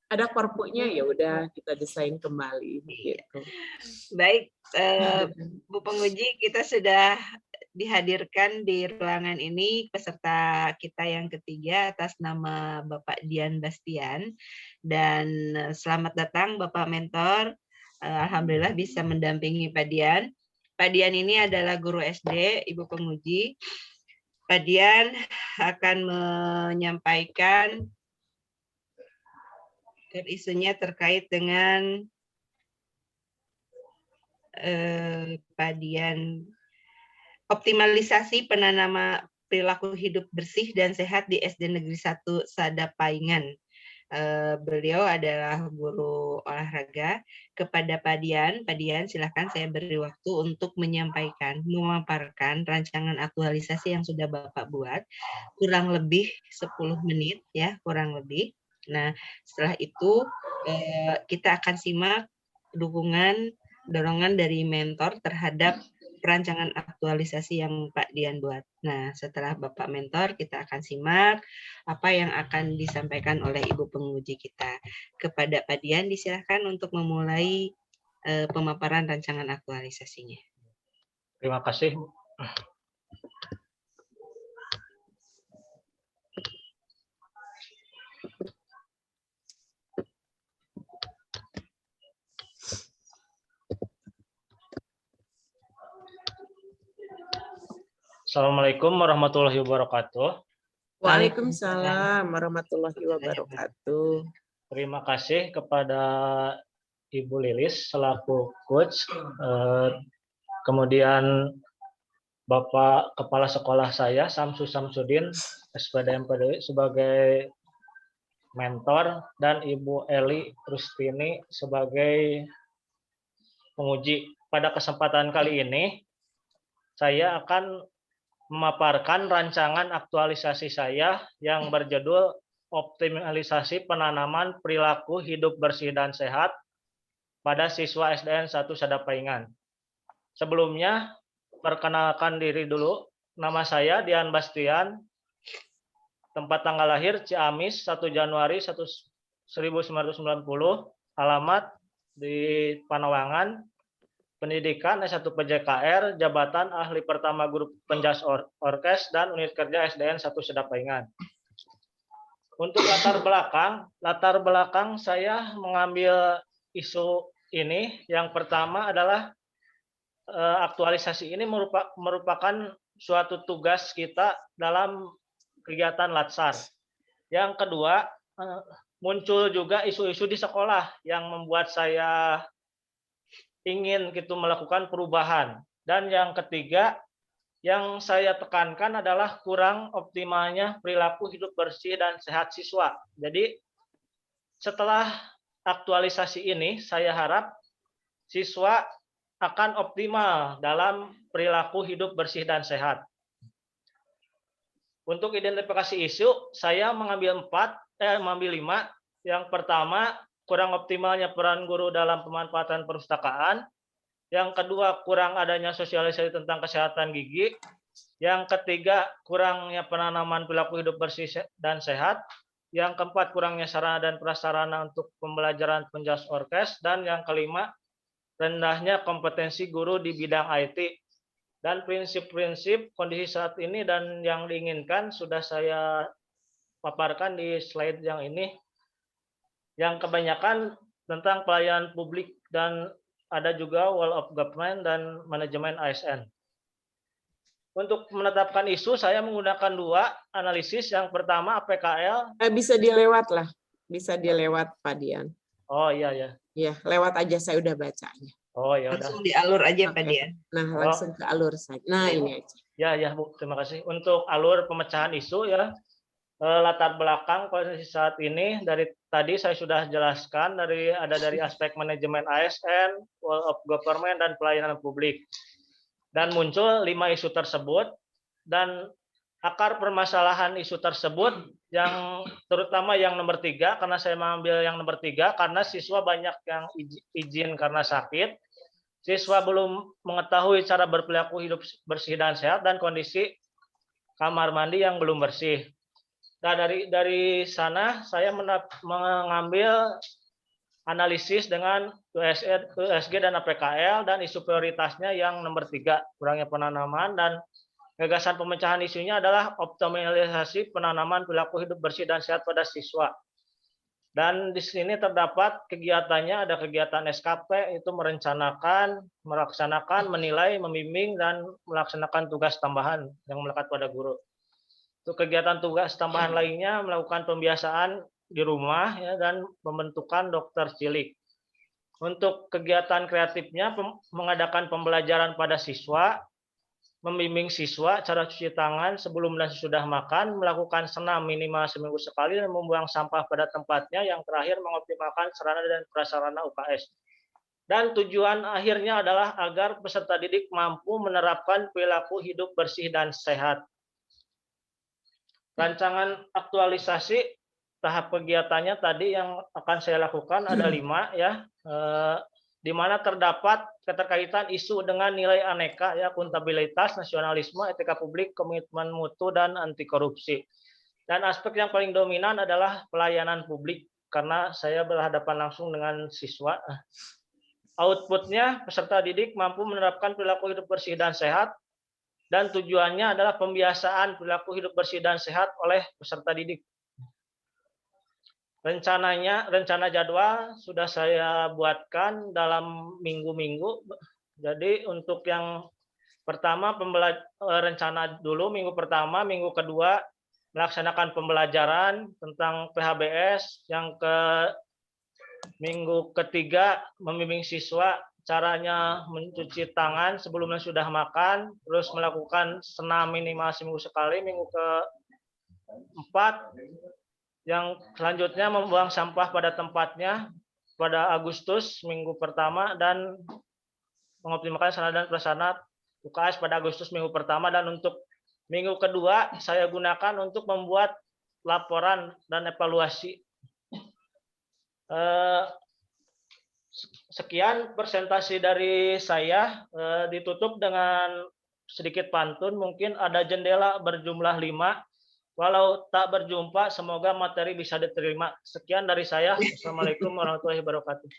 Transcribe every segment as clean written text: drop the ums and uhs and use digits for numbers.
ada perpunya ya udah kita desain kembali Iya. gitu. Baik, Bu Penguji, kita sudah dihadirkan di ruangan ini peserta kita yang ketiga atas nama Bapak Dian Bastian, dan selamat datang Bapak Mentor. Alhamdulillah bisa mendampingi Pak Dian. Pak Dian ini adalah guru SD, Ibu Penguji. Pak Dian akan menyampaikan isunya terkait dengan Pak Dian, optimalisasi penanaman perilaku hidup bersih dan sehat di SD Negeri 1 Sadapaingan. Beliau adalah guru olahraga. Kepada Pak Dian silakan saya beri waktu untuk memaparkan rancangan aktualisasi yang sudah Bapak buat, kurang lebih 10 menit ya, kurang lebih. Nah, setelah itu kita akan simak dorongan dari mentor terhadap perancangan aktualisasi yang Pak Dian buat. Nah, setelah Bapak Mentor, kita akan simak apa yang akan disampaikan oleh Ibu Penguji kita. Kepada Pak Dian, disilakan untuk memulai pemaparan rancangan aktualisasinya. Terima kasih. Assalamualaikum warahmatullahi wabarakatuh. Waalaikumsalam warahmatullahi wabarakatuh. Terima kasih kepada Ibu Lilis selaku coach, kemudian Bapak Kepala Sekolah saya Samsu Samsudin SPD MPDI sebagai mentor, dan Ibu Eli Rustini sebagai penguji. Pada kesempatan kali ini saya akan memaparkan rancangan aktualisasi saya yang berjudul optimalisasi penanaman perilaku hidup bersih dan sehat pada siswa SDN 1 Sadapaingan. Sebelumnya, perkenalkan diri dulu. Nama saya Dian Bastian, tempat tanggal lahir Ciamis 1 Januari 1990, alamat di Panawangan, pendidikan S1 PJKR, jabatan ahli pertama guru penjas orkes dan unit kerja SDN 1 Sadapaingan. Untuk latar belakang saya mengambil isu ini, yang pertama adalah aktualisasi ini merupakan suatu tugas kita dalam kegiatan Latsar. Yang kedua, muncul juga isu-isu di sekolah yang membuat saya ingin melakukan perubahan. Dan yang ketiga, yang saya tekankan adalah kurang optimalnya perilaku hidup bersih dan sehat siswa. Jadi setelah aktualisasi ini, saya harap siswa akan optimal dalam perilaku hidup bersih dan sehat. Untuk identifikasi isu, saya mengambil 5. Yang pertama, kurang optimalnya peran guru dalam pemanfaatan perpustakaan. Yang kedua, kurang adanya sosialisasi tentang kesehatan gigi. Yang ketiga, kurangnya penanaman perilaku hidup bersih dan sehat. Yang keempat, kurangnya sarana dan prasarana untuk pembelajaran penjas orkes. Dan yang kelima, rendahnya kompetensi guru di bidang IT. Dan prinsip-prinsip kondisi saat ini dan yang diinginkan sudah saya paparkan di slide yang ini, yang kebanyakan tentang pelayanan publik, dan ada juga wall of government dan manajemen ASN. Untuk menetapkan isu, saya menggunakan 2 analisis. Yang pertama APKL. Bisa dilewat lah, bisa dilewat Pak Dian. Oh iya ya. Ya, lewat aja, saya udah bacanya. Oh ya udah. Langsung dialur aja Pak Dian. Nah, langsung ke alur saja. Nah, ini aja. Ya Bu, terima kasih. Untuk alur pemecahan isu ya, latar belakang kondisi saat ini dari tadi saya sudah jelaskan, dari aspek manajemen ASN, wall of government, dan pelayanan publik. Dan muncul 5 isu tersebut, dan akar permasalahan isu tersebut yang terutama yang nomor 3, karena saya mengambil yang nomor 3 karena siswa banyak yang izin karena sakit, siswa belum mengetahui cara berperilaku hidup bersih dan sehat, dan kondisi kamar mandi yang belum bersih. Nah, dari sana saya mengambil analisis dengan USG dan APKL dan isu prioritasnya yang nomor 3, kurangnya penanaman, dan gagasan pemecahan isunya adalah optimalisasi penanaman perilaku hidup bersih dan sehat pada siswa. Dan di sini terdapat kegiatannya, ada kegiatan SKP, itu merencanakan, melaksanakan, menilai, membimbing, dan melaksanakan tugas tambahan yang melekat pada guru. Untuk kegiatan tugas tambahan lainnya, melakukan pembiasaan di rumah ya, dan pembentukan dokter cilik. Untuk kegiatan kreatifnya, mengadakan pembelajaran pada siswa, membimbing siswa cara cuci tangan sebelum dan sesudah makan, melakukan senam minimal seminggu sekali, dan membuang sampah pada tempatnya. Yang terakhir, mengoptimalkan sarana dan prasarana UKS. Dan tujuan akhirnya adalah agar peserta didik mampu menerapkan perilaku hidup bersih dan sehat. Rancangan aktualisasi tahap kegiatannya tadi yang akan saya lakukan ada 5 ya, di mana terdapat keterkaitan isu dengan nilai aneka ya, akuntabilitas, nasionalisme, etika publik, komitmen mutu, dan anti korupsi. Dan aspek yang paling dominan adalah pelayanan publik karena saya berhadapan langsung dengan siswa. Outputnya peserta didik mampu menerapkan perilaku hidup bersih dan sehat, dan tujuannya adalah pembiasaan perilaku hidup bersih dan sehat oleh peserta didik. Rencana jadwal sudah saya buatkan dalam minggu-minggu. Jadi untuk yang pertama rencana dulu minggu pertama, minggu kedua melaksanakan pembelajaran tentang PHBS, yang minggu ketiga membimbing siswa caranya mencuci tangan sebelum dan sudah makan, terus melakukan senam minimal seminggu sekali. Minggu keempat yang selanjutnya membuang sampah pada tempatnya pada Agustus minggu pertama, dan mengoptimalkan sarana dan prasarana UKS pada Agustus minggu pertama. Dan untuk minggu kedua saya gunakan untuk membuat laporan dan evaluasi. Sekian presentasi dari saya, ditutup dengan sedikit pantun. Mungkin ada jendela berjumlah 5. Walau tak berjumpa, semoga materi bisa diterima. Sekian dari saya. Assalamualaikum warahmatullahi wabarakatuh.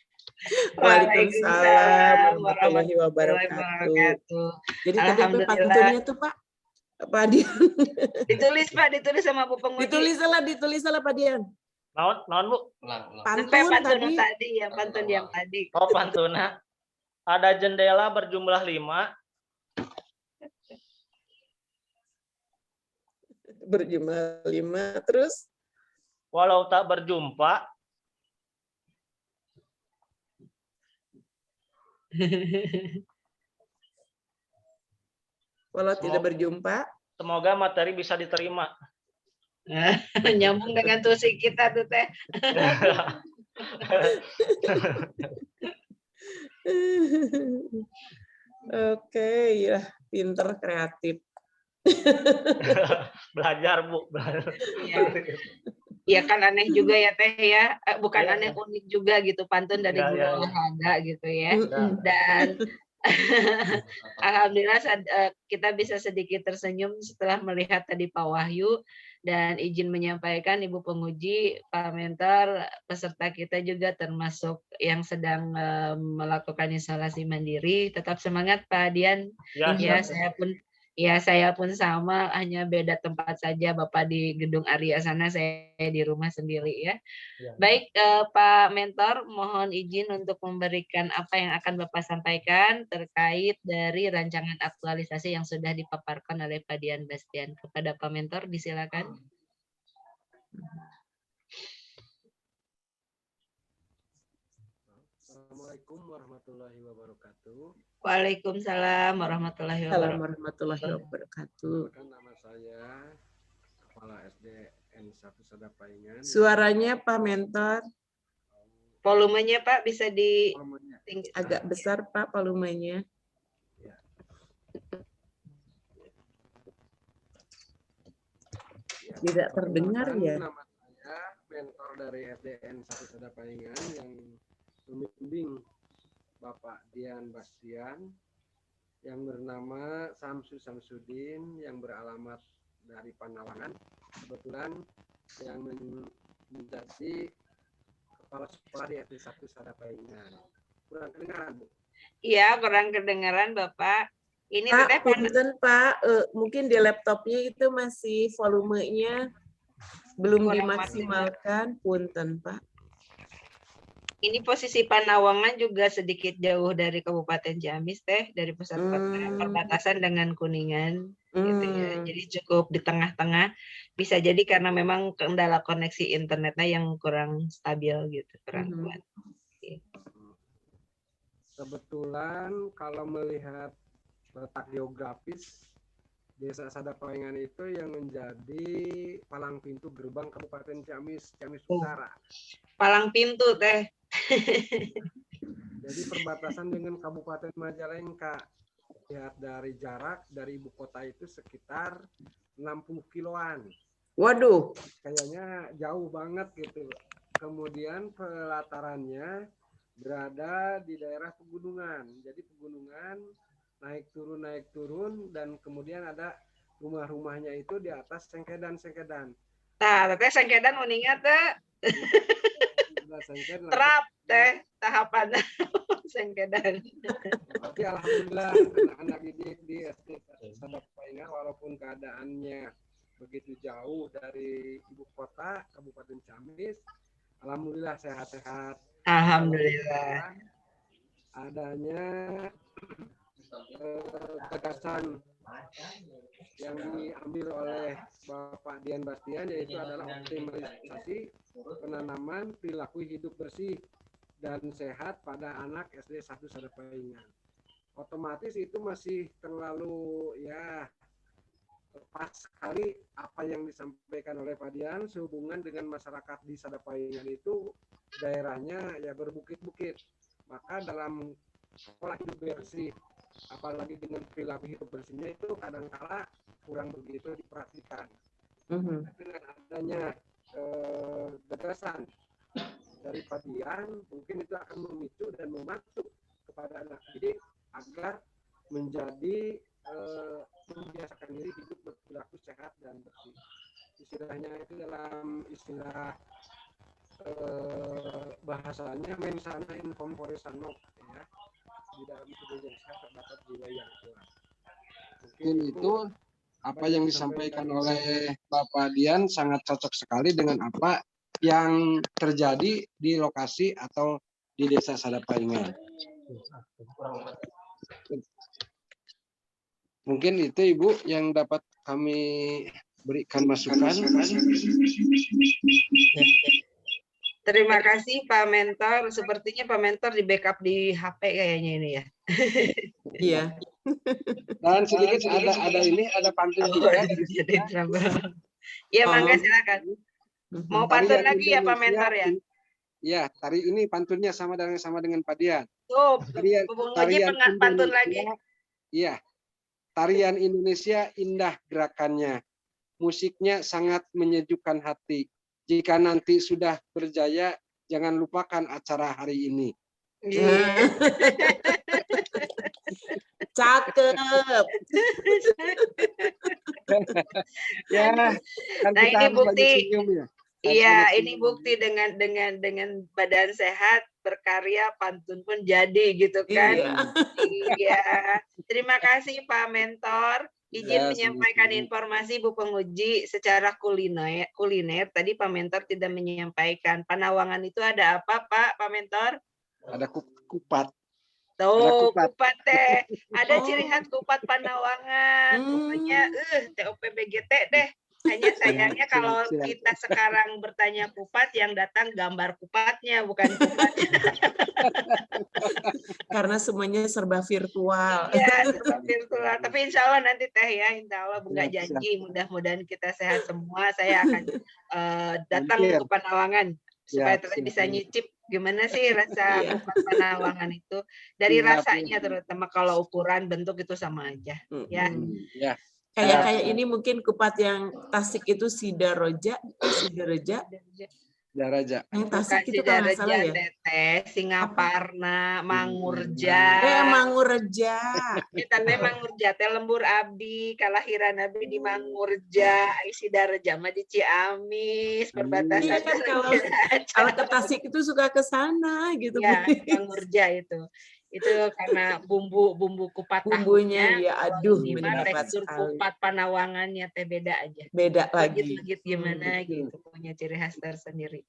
Waalaikumsalam warahmatullahi wabarakatuh. Jadi tadi itu pantunnya tuh Pak Dian. Ditulis Pak, ditulis sama Bu Penguji. Ditulis salah Pak Dian. Naon Bu? Pantun tadi ya, pantun yang tadi. Oh, pantuna. Ada jendela berjumlah 5. Berjumlah 5, terus walau tak berjumpa, walau tidak berjumpa, semoga materi bisa diterima. Nyambung dengan tusi kita tuh Teh. Oke, ya pinter, kreatif. Belajar Bu. Iya kan aneh juga ya Teh ya, bukan aneh, unik juga gitu, pantun dari guru olahraga gitu ya. Dan alhamdulillah kita bisa sedikit tersenyum setelah melihat tadi Pak Wahyu, dan izin menyampaikan Ibu Penguji, Pak Mentor, peserta kita juga termasuk yang sedang melakukan isolasi mandiri. Tetap semangat Pak Dian. Ya, saya pun sama, hanya beda tempat saja. Bapak di gedung Arya sana, saya di rumah sendiri ya. Baik Pak Mentor, mohon izin untuk memberikan apa yang akan Bapak sampaikan terkait dari rancangan aktualisasi yang sudah dipaparkan oleh Pak Dian Bastian. Kepada Pak Mentor, disilakan. Assalamualaikum warahmatullahi wabarakatuh. Waalaikumsalam warahmatullahi wabarakatuh. Nama saya Kepala SDN 1 Sadapaingan. Suaranya Pak Mentor. Volumenya Pak bisa di agak besar Pak volumenya. Ya. Tidak terdengar ya. Nama saya mentor dari SDN 1 Sadapaingan yang membimbing Bapak Dian Bastian yang bernama Samsudin yang beralamat dari Panawangan. Kebetulan yang menjadi kepala sekolah di SD 1 Sadapaingan. Kurang kedengaran, Bu? Iya, kurang kedengaran Bapak. Ini Pak, Teteh punten Pak, mungkin di laptopnya itu masih volumenya belum kurang dimaksimalkan, punten Pak. ini posisi Panawangan juga sedikit jauh dari Kabupaten Ciamis Teh, dari pusat kota, perbatasan dengan Kuningan gitu ya. Jadi cukup di tengah-tengah. Bisa jadi karena memang kendala koneksi internetnya yang kurang stabil gitu, kurang kuat. Kebetulan kalau melihat letak geografis, Desa Sadapaingan itu yang menjadi palang pintu gerbang Kabupaten Ciamis, Ciamis Utara. Palang pintu Teh. Jadi perbatasan dengan Kabupaten Majalengka. Lihat dari jarak dari ibu kota itu sekitar 60 kiloan. Waduh. Kayaknya jauh banget gitu. Kemudian pelatarannya berada di daerah pegunungan. Jadi pegunungan naik turun dan kemudian ada rumah-rumahnya itu di atas sengkedan. Nah, Teteh sengkedan mengingat Teh. Terap Teh tahapan sengkedan. Tapi alhamdulillah anak-anak didik di SD Sadapaingan walaupun keadaannya begitu jauh dari ibu kota Kabupaten Ciamis, alhamdulillah sehat-sehat. Alhamdulillah. Adanya gagasan yang diambil oleh Bapak Dian Bastian yaitu adalah optimalisasi penanaman perilaku hidup bersih dan sehat pada anak SD 1 Sadapaingan. Otomatis itu masih terlalu pas sekali apa yang disampaikan oleh Pak Dian sehubungan dengan masyarakat di Sadapaingan itu daerahnya ya berbukit-bukit. Maka dalam pola hidup bersih apalagi dengan perilaku hidup bersihnya itu kadang-kala kurang begitu diperhatikan. Dengan adanya gagasan dari Pak Dian, mungkin itu akan memicu dan memacu kepada anak didik agar menjadi membiasakan diri hidup berperilaku sehat dan bersih. Istilahnya itu dalam istilah bahasanya mensana in corpore sano, ya. Di dalam tubuh yang sehat terdapat jiwa yang kuat. Mungkin itu apa yang disampaikan oleh Bapak Dian sangat cocok sekali dengan apa yang terjadi di lokasi atau di Desa Sadapaingan. Mungkin itu Ibu yang dapat kami berikan masukan. Terima kasih Pak Mentor. Sepertinya Pak Mentor di backup di HP kayaknya ini ya. Iya. Dan sedikit ada pantun juga. Ya, mangga silakan. Mau pantun lagi ya Pak Mentor ya? Ya, tari ini pantunnya sama dengan Pak Dian. Oh, tarian pantun lagi. Iya. Tarian Indonesia indah gerakannya. Musiknya sangat menyejukkan hati. Jika nanti sudah berjaya, jangan lupakan acara hari ini. Cakep. Ya, kan nah kita ini bukti. ya. Iya, ini bukti dengan badan sehat berkarya pantun pun jadi gitu kan. Iya. Terima kasih Pak Mentor. Izin menyampaikan informasi Bu Penguji secara kuliner. Tadi Pak Mentor tidak menyampaikan. Panawangan itu ada apa Pak Mentor? Ada kupat. Tuh, kupat teh. Ada ciri khas kupat Panawangan. Pokoknya TOPBGT deh. Hanya sayangnya kalau kita sekarang bertanya kupat, yang datang gambar kupatnya, bukan kupat. Karena semuanya serba virtual. Iya, serba virtual. Tapi insya Allah nanti teh ya, insya Allah nggak janji. Mudah-mudahan kita sehat semua. Saya akan datang ke Panawangan supaya teh bisa nyicip gimana sih rasa kupat Panawangan itu. Dari rasanya terutama kalau ukuran bentuk itu sama aja. Ya. Kayak ini mungkin kupat yang Tasik itu Sidaroja. Daraja. Yang Tasik itu kalau nggak salah ya. Teteh, Singaparna, Mangurja. Mangurja. Kita Mangurja teh lembur abdi, kalahiran abdi di Mangurja, isi Daraja mah di Ciamis, perbatasan. Iya kan kalau ke Tasik itu suka ke sana gitu. Ya, Mangurja itu. Itu karena bumbu kupat bumbunya tahunya, ya aduh ini mah tekstur kupat panawangannya teh beda aja. Beda lagi. Legit gimana gitu, punya ciri khas tersendiri.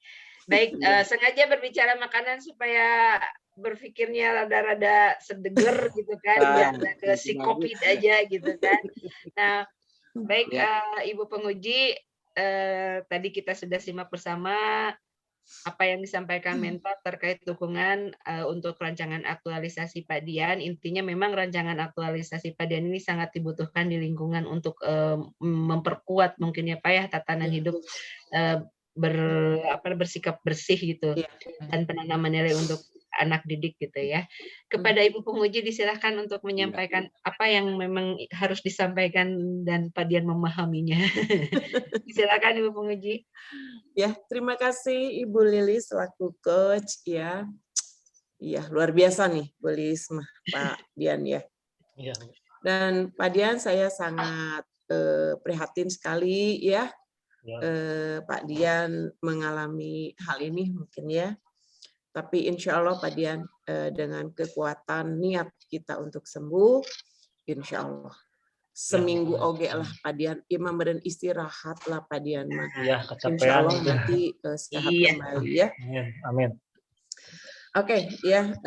Baik, sengaja berbicara makanan supaya berpikirnya rada-rada sedeger gitu kan, biar ke psikopit aja gitu kan. Nah, baik Ibu penguji, tadi kita sudah simak bersama apa yang disampaikan mentor terkait dukungan untuk rancangan aktualisasi Padian. Intinya memang rancangan aktualisasi Padian ini sangat dibutuhkan di lingkungan untuk memperkuat mungkin ya Pak ya tatanan hidup bersikap bersih gitu dan penanaman nilai untuk anak didik gitu ya. Kepada Ibu penguji disilahkan untuk menyampaikan apa yang memang harus disampaikan dan Padian memahaminya. Silakan Ibu penguji. Ya, terima kasih Ibu Lili selaku coach ya. Iya, luar biasa nih Bu Lisma, Pak Dian ya. Iya. Dan Pak Dian saya sangat prihatin sekali ya. Pak Dian mengalami hal ini mungkin ya. Tapi insya Allah Pak Dian dengan kekuatan niat kita untuk sembuh, insya Allah. Seminggu oge lah Pak Dian, imam badan istirahat lah Pak Dian mah. Iya, kecapean. Insya Allah nanti sehat kembali ya. Amin. Oke, ya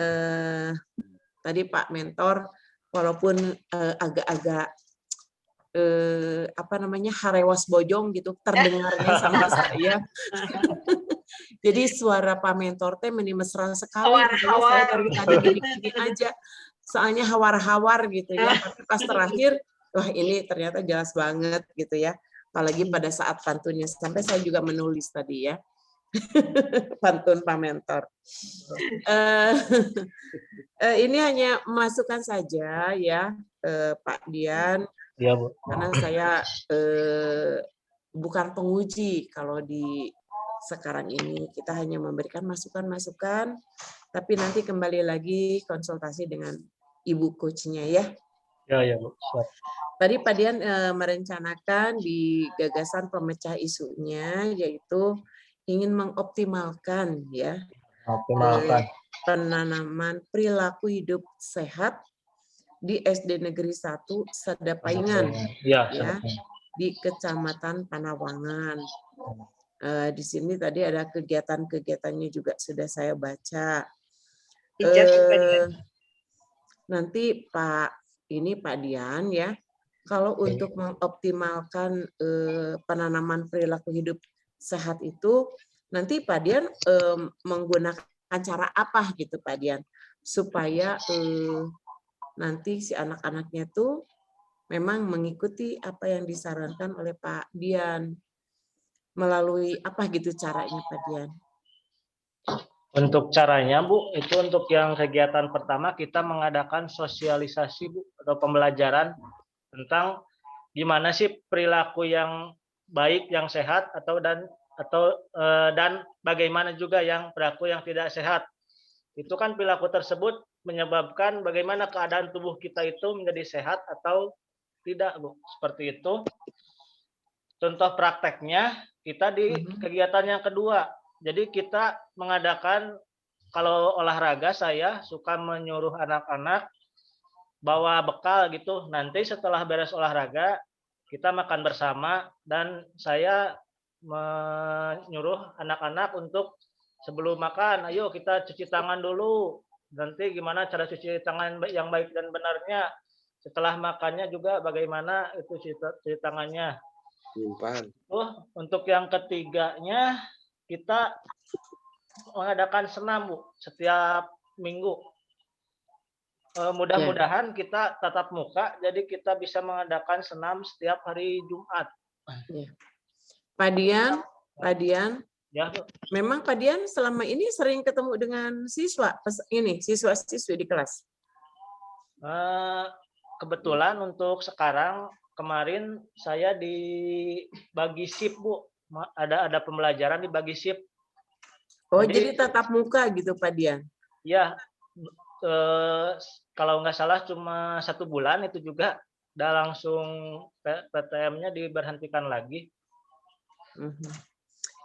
tadi Pak Mentor walaupun agak-agak harewas bojong gitu terdengarnya sama saya. Jadi suara Pak Mentor teh mesra sekali. Saya dari tadi gini-gini aja. Soalnya hawar-hawar gitu ya. Tapi pas terakhir, wah ini ternyata jelas banget gitu ya. Apalagi pada saat pantunnya. Sampai saya juga menulis tadi ya. Pantun Pak Mentor. Ini hanya masukan saja ya Pak Dian. Iya, Bu. Karena saya bukan penguji kalau di sekarang ini. Kita hanya memberikan masukan-masukan, tapi nanti kembali lagi konsultasi dengan Ibu coachnya ya. Ya, Bu. Siap. Tadi Pak Dian merencanakan di gagasan pemecah isunya, yaitu ingin mengoptimalkan ya penanaman perilaku hidup sehat di SD Negeri 1 Sadapaingan ya, di Kecamatan Panawangan. Di sini tadi ada kegiatan-kegiatannya juga sudah saya baca. Nanti Pak Dian ya, kalau untuk mengoptimalkan penanaman perilaku hidup sehat itu, nanti Pak Dian menggunakan cara apa gitu Pak Dian, supaya nanti si anak-anaknya tuh memang mengikuti apa yang disarankan oleh Pak Dian. Melalui apa gitu caranya Pak Dian? Untuk caranya Bu, itu untuk yang kegiatan pertama kita mengadakan sosialisasi Bu, atau pembelajaran tentang gimana sih perilaku yang baik, yang sehat dan bagaimana juga yang perilaku yang tidak sehat. Itu kan perilaku tersebut menyebabkan bagaimana keadaan tubuh kita itu menjadi sehat atau tidak Bu, seperti itu. Contoh prakteknya kita di kegiatan yang kedua. Jadi kita mengadakan, kalau olahraga saya suka menyuruh anak-anak bawa bekal gitu. Nanti setelah beres olahraga kita makan bersama dan saya menyuruh anak-anak untuk sebelum makan, ayo kita cuci tangan dulu. Nanti gimana cara cuci tangan yang baik dan benarnya. Setelah makannya juga bagaimana itu cuci tangannya. Untuk yang ketiganya kita mengadakan senam Bu setiap minggu. Mudah-mudahan kita tatap muka, jadi kita bisa mengadakan senam setiap hari Jumat. Pak Dian, ya, memang Pak Dian selama ini sering ketemu dengan siswa-siswi di kelas. Kebetulan untuk sekarang, kemarin saya dibagi shift Bu, ada pembelajaran dibagi shift. Oh, jadi tatap muka gitu Pak Dian? Ya, kalau nggak salah cuma 1 bulan, itu juga udah langsung PTM-nya diberhentikan lagi.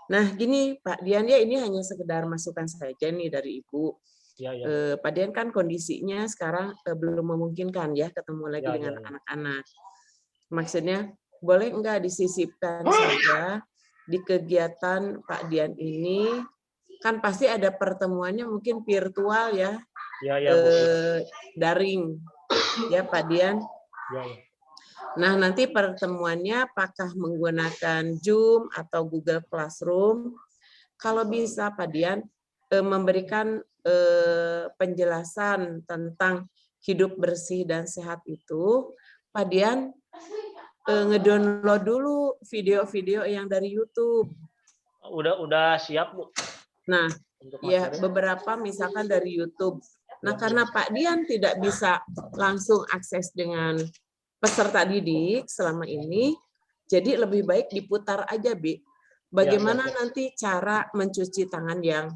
Nah, gini Pak Dian, ya ini hanya sekedar masukan saja nih dari Ibu. Ya, ya. Pak Dian kan kondisinya sekarang belum memungkinkan ya ketemu lagi Ya, dengan ya, ya. anak-anak. Maksudnya boleh enggak disisipkan saja di kegiatan Pak Dian ini, kan pasti ada pertemuannya mungkin virtual ya, Ya, ya, Bu. daring ya Pak Dian. Ya, ya. Nah, nanti pertemuannya apakah menggunakan Zoom atau Google Classroom? Kalau bisa Pak Dian memberikan penjelasan tentang hidup bersih dan sehat itu, Pak Dian ngedownload dulu video-video yang dari YouTube. Udah siap, Bu. Nah, Untuk ya materi. beberapa misalkan dari YouTube. Nah, karena Pak Dian tidak bisa langsung akses dengan peserta didik selama ini, jadi lebih baik diputar aja, Bi. Bagaimana nanti cara mencuci tangan yang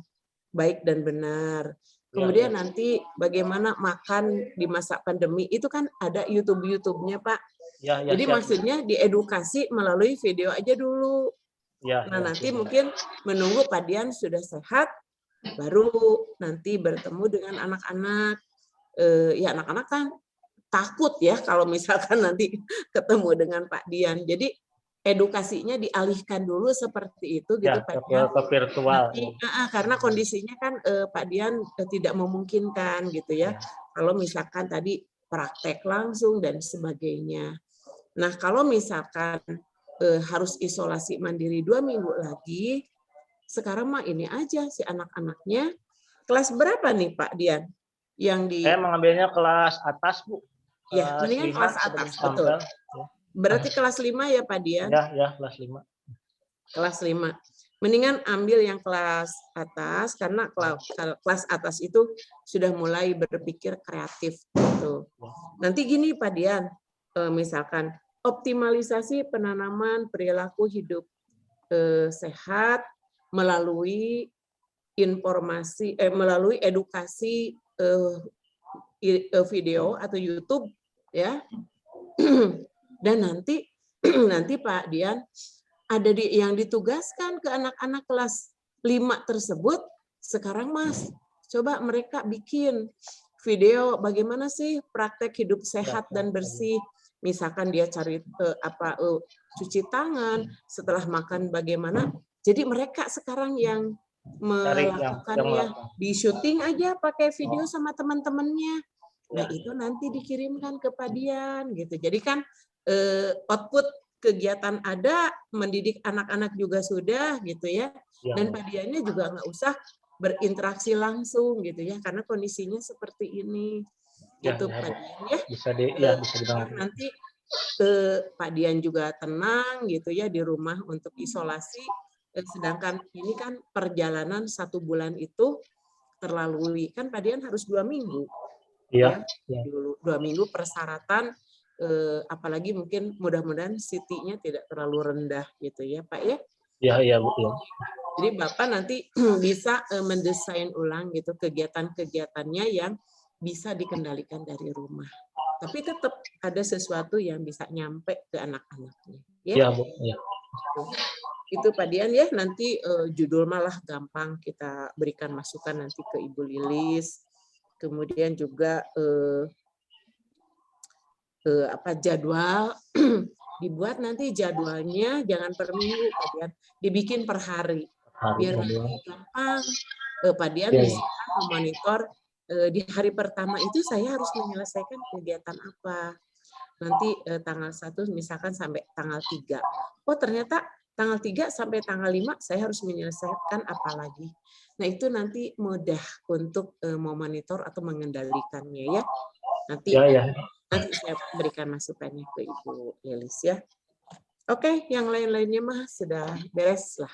baik dan benar. Kemudian nanti bagaimana makan di masa pandemi, itu kan ada YouTube-nya, Pak. Ya, Jadi siap. maksudnya diedukasi melalui video aja dulu. Ya, Nah, ya, nanti siap. mungkin menunggu Pak Dian sudah sehat, baru nanti bertemu dengan anak-anak. Ya anak-anak kan takut ya kalau misalkan nanti ketemu dengan Pak Dian. Jadi edukasinya dialihkan dulu seperti itu gitu Ya, Pak Dian. ke virtual. Nanti, karena kondisinya kan Pak Dian tidak memungkinkan gitu ya. Kalau misalkan tadi praktek langsung dan sebagainya. Nah, kalau misalkan harus isolasi mandiri 2 minggu lagi, sekarang mah ini aja si anak-anaknya. Kelas berapa nih Pak Dian? Yang di Saya mengambilnya kelas atas, Bu. ya, Kelas mendingan 5 kelas sebelum atas, sampel. betul. Berarti kelas 5 ya Pak Dian? Ya, kelas 5. Kelas 5. Mendingan ambil yang kelas atas, karena kelas atas itu sudah mulai berpikir kreatif gitu. Nanti gini Pak Dian, misalkan optimalisasi penanaman perilaku hidup sehat melalui melalui edukasi video atau YouTube ya. Dan nanti Pak Dian ada yang ditugaskan ke anak-anak kelas 5 tersebut, sekarang Mas coba mereka bikin video bagaimana sih praktek hidup sehat dan bersih. Misalkan dia cari cuci tangan, setelah makan bagaimana. Jadi mereka sekarang yang melakukannya, di syuting aja pakai video sama teman-temannya. Nah, itu nanti dikirimkan ke Pak Dian gitu. Jadi kan output kegiatan ada, mendidik anak-anak juga sudah gitu ya. Dan Pak Diannya juga nggak usah berinteraksi langsung gitu ya, karena kondisinya seperti ini. Gitu Pak Dian ya. Bisa dibangun. Nanti Pak Dian juga tenang gitu ya di rumah untuk isolasi. Sedangkan ini kan perjalanan 1 bulan itu terlalui. Kan Pak Dian harus 2 minggu. Iya. 2 minggu persyaratan, apalagi mungkin mudah-mudahan CT-nya tidak terlalu rendah gitu ya Pak ya. Iya, Bu. Ya. Jadi Bapak nanti bisa mendesain ulang gitu kegiatan-kegiatannya yang bisa dikendalikan dari rumah. Tapi tetap ada sesuatu yang bisa nyampe ke anak-anaknya. Ya, Bu. Ya. Itu Pak Dian ya, nanti judul malah gampang kita berikan masukan nanti ke Ibu Lilis. Kemudian juga jadwal dibuat nanti jadwalnya jangan per minggu Pak Dian, dibikin per hari. Biar nanti gampang Pak Dian misalkan memonitor di hari pertama itu saya harus menyelesaikan kegiatan apa. Nanti tanggal 1 misalkan sampai tanggal 3. Oh ternyata tanggal 3 sampai tanggal 5 saya harus menyelesaikan apa lagi. Nah itu nanti mudah untuk memonitor atau mengendalikannya ya. Nanti saya berikan masukannya ke Ibu Lilis ya. Oke, yang lain-lainnya mah sudah beres lah.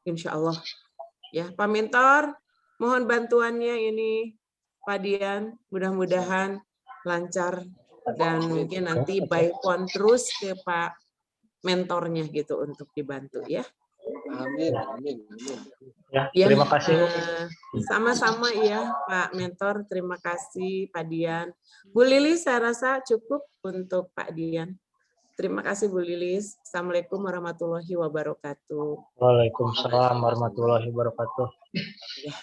Insya Allah. Ya, Pak Mentor, mohon bantuannya ini Pak Dian, mudah-mudahan lancar dan mungkin nanti by phone terus ke Pak mentornya gitu untuk dibantu ya. Amin, amin, amin. Ya, Ya, terima kasih. sama-sama ya Pak Mentor, terima kasih Pak Dian. Bu Lilis saya rasa cukup untuk Pak Dian. Terima kasih Bu Lilis. Assalamualaikum warahmatullahi wabarakatuh. Waalaikumsalam warahmatullahi wabarakatuh. Ya.